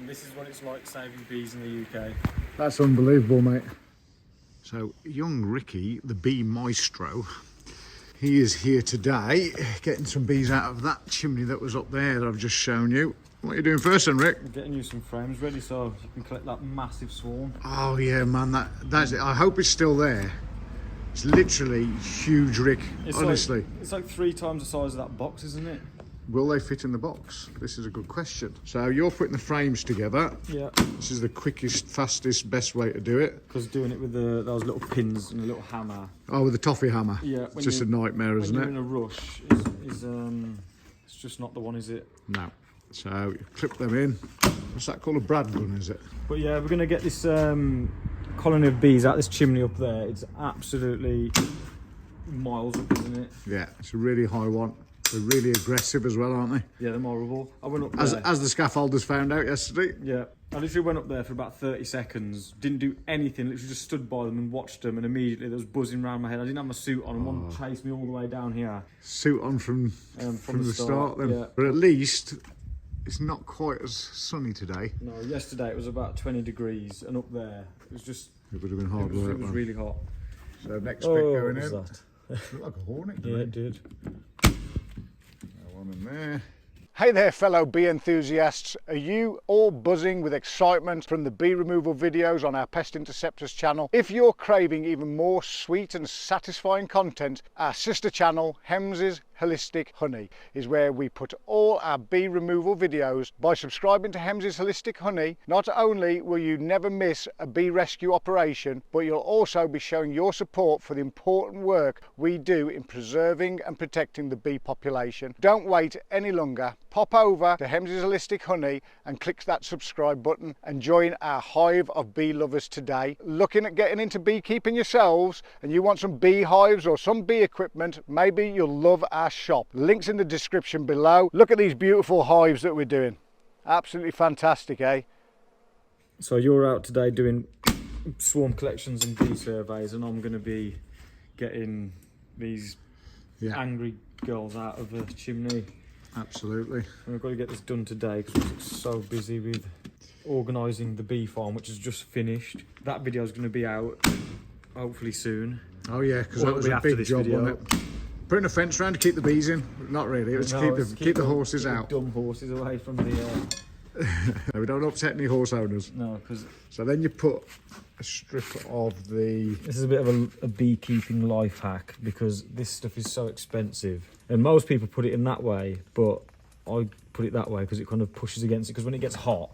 And this is what it's like saving bees in the UK. That's unbelievable, mate. So young Ricky, the bee maestro, he is here today getting some bees out of that chimney that was up there that I've just shown you. What are you doing first then, Rick? I'm getting you some frames ready so you can collect that massive swarm. Oh yeah, man, that's it. I hope it's still there. It's literally huge, Rick, honestly. It's like 3 times the size of that box, isn't it? Will they fit in the box? This is a good question. So you're putting the frames together. Yeah. This is the quickest, fastest, best way to do it. Because doing it with those little pins and a little hammer. Oh, with the toffee hammer. Yeah. It's just a nightmare, isn't it? When you're in a rush, it's just not the one, is it? No. So you clip them in. What's that called? A brad gun, is it? But yeah, we're going to get this colony of bees out this chimney up there. It's absolutely miles up, isn't it? Yeah, it's a really high one. They're really aggressive as well, aren't they? Yeah, they're horrible. I went up there. As the scaffolders found out yesterday. Yeah. I literally went up there for about 30 seconds, didn't do anything, literally just stood by them and watched them, and immediately there was buzzing around my head. I didn't have my suit on, and one chased me all the way down here. Suit on from the start then. Yeah. But at least it's not quite as sunny today. No, yesterday it was about 20 degrees, and up there it was just... It would have been hard work. It was really hot. So next bit going in. What was that? Looked like a hornet. Yeah, it did. One in there. Hey there fellow bee enthusiasts, are you all buzzing with excitement from the bee removal videos on our Pest Interceptors channel? If you're craving even more sweet and satisfying content, our sister channel, Hems's Holistic Honey, is where we put all our bee removal videos. By subscribing to Hems's Holistic Honey, not only will you never miss a bee rescue operation, but you'll also be showing your support for the important work we do in preserving and protecting the bee population. Don't wait any longer. Pop over to Hems's Holistic Honey and click that subscribe button and join our hive of bee lovers today. Looking at getting into beekeeping yourselves and you want some beehives or some bee equipment, maybe you'll love our shop. Links in the description below. Look at these beautiful hives that we're doing. Absolutely fantastic, eh? So you're out today doing swarm collections and bee surveys, and I'm going to be getting these angry girls out of the chimney. Absolutely. And we've got to get this done today because we're so busy with organising the bee farm, which is just finished. That video is going to be out hopefully soon. Oh yeah, because that was a big job, wasn't it? Putting a fence around to keep the bees in? Not really, it was to keep the horses out. Dumb horses away from the... No, we don't upset any horse owners. No, because... So then you put a strip of the... This is a bit of a beekeeping life hack because this stuff is so expensive. And most people put it in that way, but I put it that way because it kind of pushes against it. Because when it gets hot,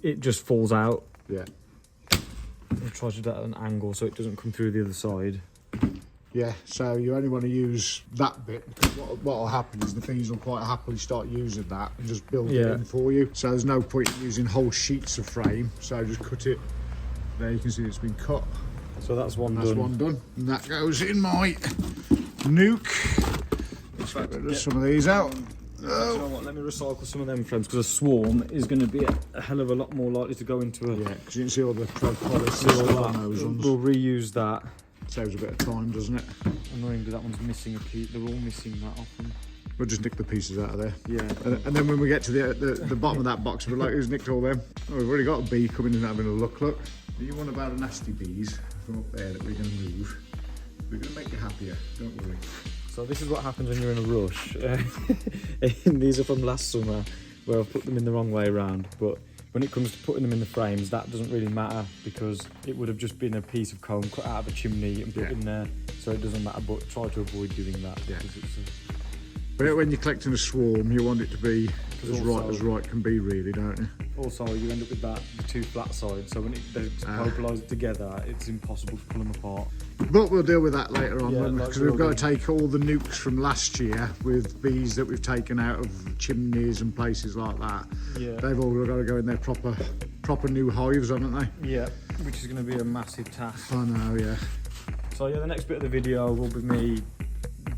it just falls out. Yeah. I try to do that at an angle so it doesn't come through the other side. Yeah, so you only want to use that bit because what will happen is the bees will quite happily start using that and just build it in for you. So there's no point in using whole sheets of frame. So just cut it. There you can see it's been cut. So that's one done. That's one done. And that goes in my nuke. Let's get rid of some of these out. You know what, let me recycle some of them frames because a swarm is going to be a hell of a lot more likely to go into a... Yeah, because you can see all the propolis on those ones. We'll reuse that. Saves a bit of time, doesn't it? Annoyingly, that one's missing a piece. They're all missing that often. We'll just nick the pieces out of there. Yeah. And then when we get to the bottom of that box, we're like, who's nicked all them? Oh, we've already got a bee coming in and having a look. Look. You want about the nasty bees from up there that we're going to move. We're going to make you happier, don't worry. So this is what happens when you're in a rush. And these are from last summer, where I've put them in the wrong way around. But when it comes to putting them in the frames, that doesn't really matter because it would have just been a piece of comb cut out of a chimney and put in there, so it doesn't matter. But try to avoid doing that. Yeah. It's But when you're collecting a swarm, you want it to be as right can be, really, don't you? Also, you end up with the two flat sides, so when they're mobilised together, it's impossible to pull them apart. But we'll deal with that later on, Yeah, because we've got to take all the nukes from last year with bees that we've taken out of chimneys and places like that. Yeah. They've all got to go in their proper new hives, haven't they? Yeah, which is going to be a massive task. I know, yeah. So yeah, the next bit of the video will be me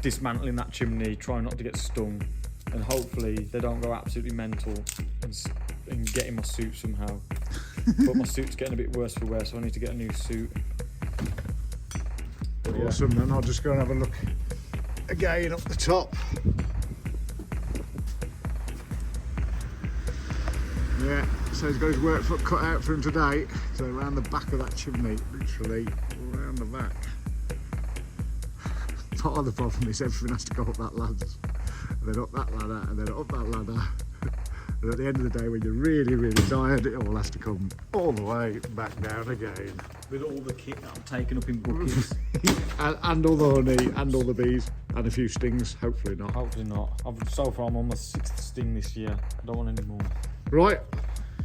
dismantling that chimney, trying not to get stung, and hopefully they don't go absolutely mental and get in my suit somehow. But my suit's getting a bit worse for wear, so I need to get a new suit. Awesome, then I'll just go and have a look again up the top. Yeah, so he's got his work foot cut out for him today. So around the back of that chimney, literally around the back. Part of the problem is everything has to go up that ladder, and then up that ladder, and then up that ladder. And at the end of the day, when you're really, really tired, it all has to come all the way back down again. With all the kit that I'm taking up in buckets. and all the honey, and all the bees, and a few stings, hopefully not. Hopefully not. So far I'm on my 6th sting this year. I don't want any more. Right,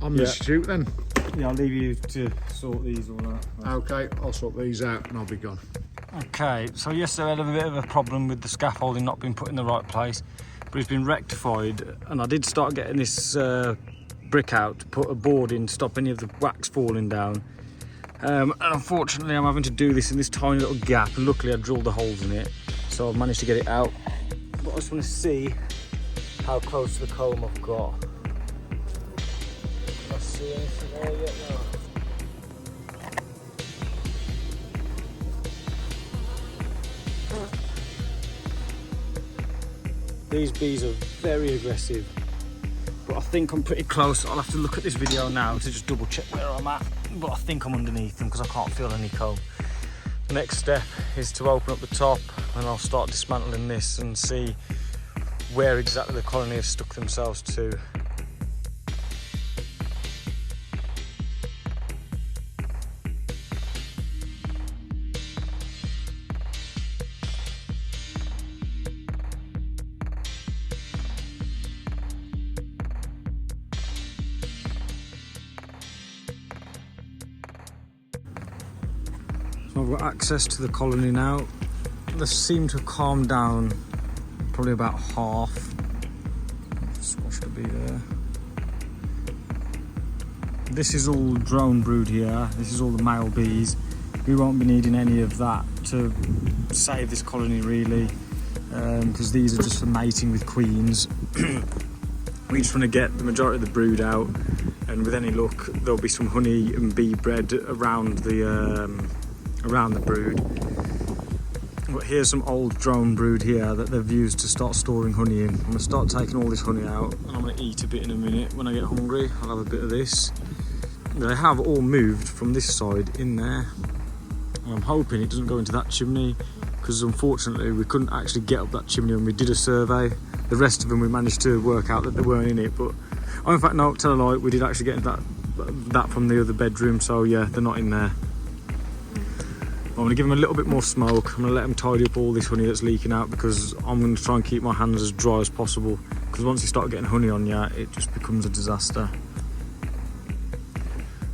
I'm going to shoot then. Yeah, I'll leave you to sort these all out. Okay, I'll sort these out and I'll be gone. Okay, so yesterday I had a bit of a problem with the scaffolding not being put in the right place, but it's been rectified, and I did start getting this brick out to put a board in to stop any of the wax falling down. And unfortunately I'm having to do this in this tiny little gap, and luckily I drilled the holes in it, so I've managed to get it out. But I just want to see how close to the comb I've got. Can I see anything there yet? No. These bees are very aggressive, but I think I'm pretty close. I'll have to look at this video now to just double check where I'm at, but I think I'm underneath them because I can't feel any comb. The next step is to open up the top, and I'll start dismantling this and see where exactly the colony has stuck themselves to. I've got access to the colony now. They seem to have calmed down probably about half. Squash the bee there. This is all drone brood here. This is all the male bees. We won't be needing any of that to save this colony really, because these are just for mating with queens. We just want to get the majority of the brood out, and with any luck there'll be some honey and bee bred around the brood. But here's some old drone brood here that they've used to start storing honey in. I'm going to start taking all this honey out, and I'm going to eat a bit in a minute. When I get hungry I'll have a bit of this. They have all moved from this side in there, and I'm hoping it doesn't go into that chimney, because unfortunately we couldn't actually get up that chimney when we did a survey. The rest of them we managed to work out that they weren't in it, but oh, in fact no, tell a lie, we did actually get into that from the other bedroom, so yeah, they're not in there. I'm going to give them a little bit more smoke. I'm going to let them tidy up all this honey that's leaking out, because I'm going to try and keep my hands as dry as possible, because once you start getting honey on you, it just becomes a disaster.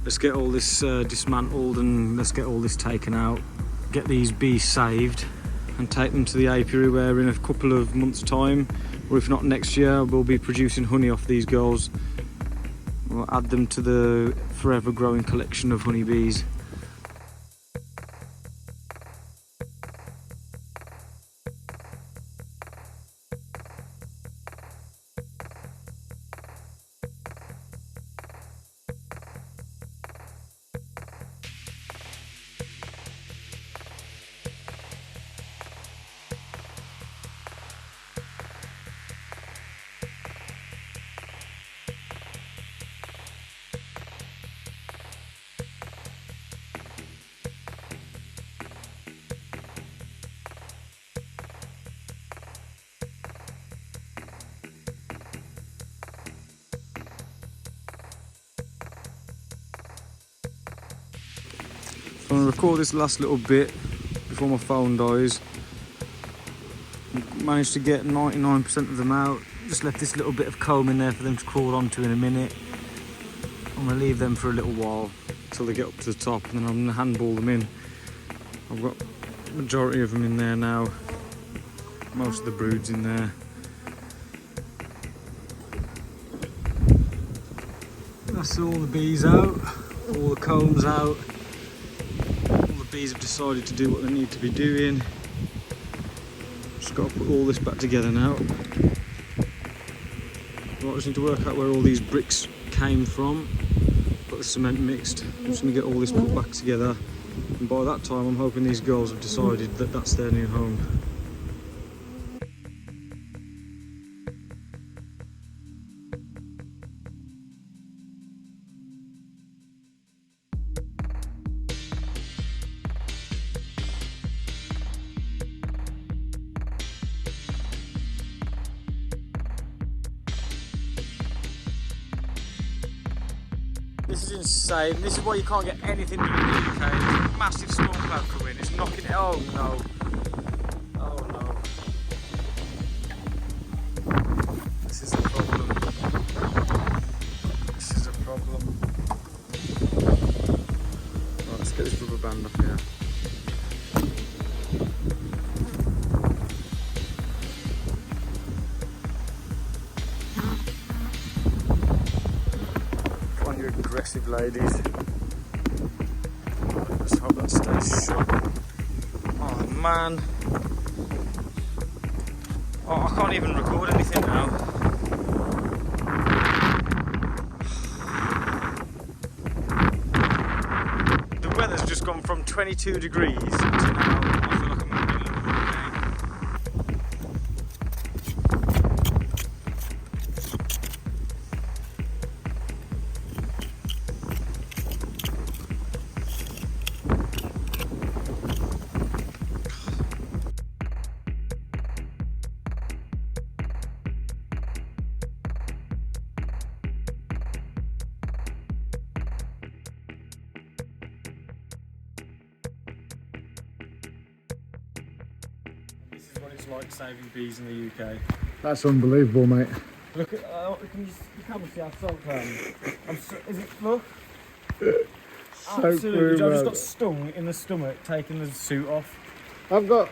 Let's get all this dismantled, and let's get all this taken out, get these bees saved and take them to the apiary, where in a couple of months time, or if not next year, we'll be producing honey off these girls. We'll add them to the forever growing collection of honeybees. I'm going to record this last little bit before my phone dies. Managed to get 99% of them out. Just left this little bit of comb in there for them to crawl onto in a minute. I'm going to leave them for a little while until they get up to the top, and then I'm going to handball them in. I've got the majority of them in there now. Most of the brood's in there. That's all the bees out, all the combs out. Bees have decided to do what they need to be doing. Just got to put all this back together now. I just need to work out where all these bricks came from. Got the cement mixed. I'm just going to get all this put back together, and by that time I'm hoping these girls have decided that that's their new home. This is insane. This is why you can't get anything done in the UK. There's a massive storm cloud coming. It's knocking it. Oh no. Oh no. This is a problem. This is a problem. Right, let's get this rubber band off here. Aggressive ladies. Let's hope that stays shut. Oh man. Oh, I can't even record anything now. The weather's just gone from 22 degrees to now I feel like I'm in the middle of a hurricane. This is what it's like saving bees in the UK. That's unbelievable, mate. Look at, you can't see how soaked I am. Is it, look? Absolutely, I just got stung in the stomach taking the suit off. I've got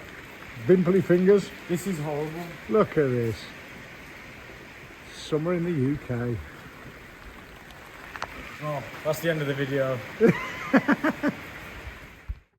vimply fingers. This is horrible. Look at this. Summer in the UK. Oh, that's the end of the video.